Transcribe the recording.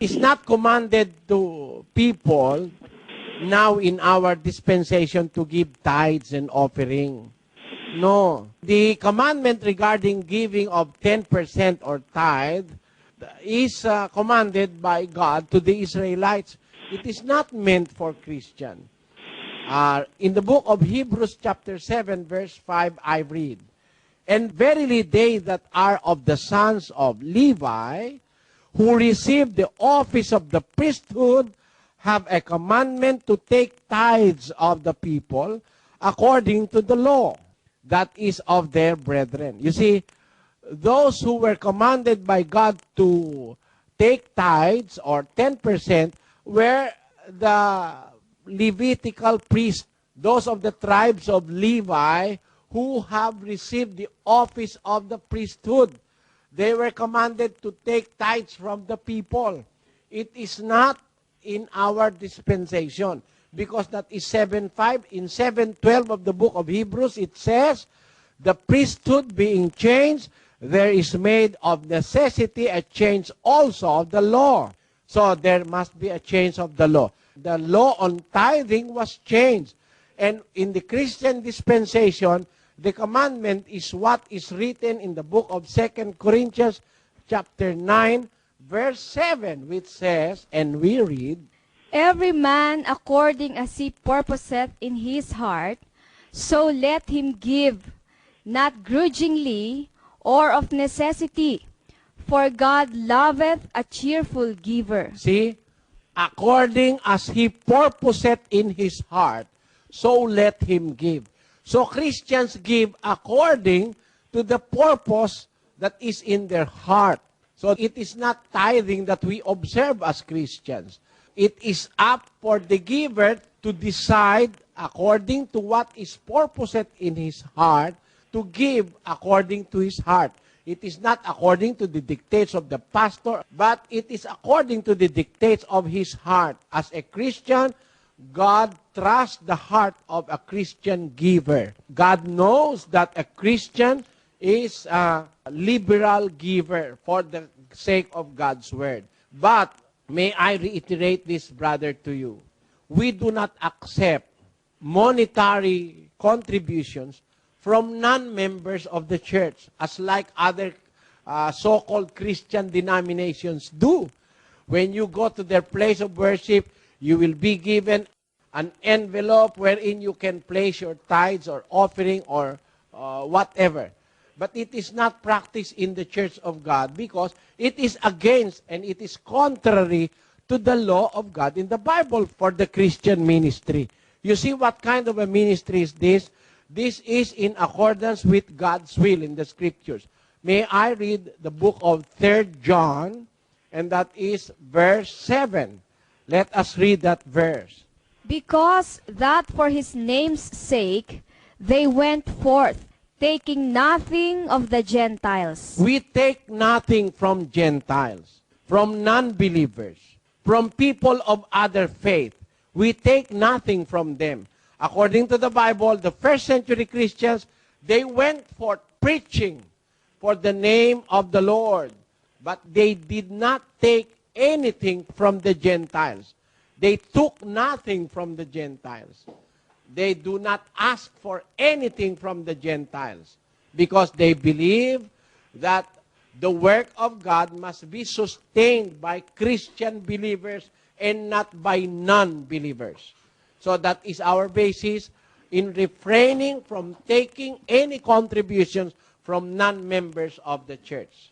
It's not commanded to people now in our dispensation to give tithes and offering. No. The commandment regarding giving of 10% or tithe is commanded by God to the Israelites. It is not meant for Christian. In the book of Hebrews chapter 7 verse 5, I read, "And verily they that are of the sons of Levi, who receive the office of the priesthood, have a commandment to take tithes of the people according to the law, that is of their brethren." You see, those who were commanded by God to take tithes or 10% were the Levitical priests, those of the tribes of Levi who have received the office of the priesthood. They were commanded to take tithes from the people. It is not in our dispensation, because that is 7:5. In 7:12 of the book of Hebrews, it says, "The priesthood being changed, there is made of necessity a change also of the law." So there must be a change of the law. The law on tithing was changed. And in the Christian dispensation, the commandment is what is written in the book of 2 Corinthians chapter 9, verse 7, which says, and we read, "Every man according as he purposeth in his heart, so let him give, not grudgingly or of necessity, for God loveth a cheerful giver." See, according as he purposeth in his heart, so let him give. So Christians give according to the purpose that is in their heart. So it is not tithing that we observe as Christians. It is up for the giver to decide according to what is purposed in his heart to give according to his heart. It is not according to the dictates of the pastor, but it is according to the dictates of his heart. As a Christian, God trusts the heart of a Christian giver. God knows that a Christian is a liberal giver for the sake of God's word. But may I reiterate this, brother, to you. We do not accept monetary contributions from non-members of the church, as like other so-called Christian denominations do. When you go to their place of worship, you will be given an envelope wherein you can place your tithes or offering or whatever. But it is not practiced in the church of God because it is against and it is contrary to the law of God in the Bible for the Christian ministry. You see what kind of a ministry is this? This is in accordance with God's will in the scriptures. May I read the book of 3 John, and that is verse 7. Let us read that verse. "Because that for his name's sake they went forth, taking nothing of the Gentiles." We take nothing from Gentiles, from non-believers, from people of other faith. We take nothing from them. According to the Bible, the first century Christians, they went forth preaching for the name of the Lord, but they did not take anything from the Gentiles. They took nothing from the Gentiles. They do not ask for anything from the Gentiles because they believe that the work of God must be sustained by Christian believers and not by non-believers. So that is our basis in refraining from taking any contributions from non-members of the church.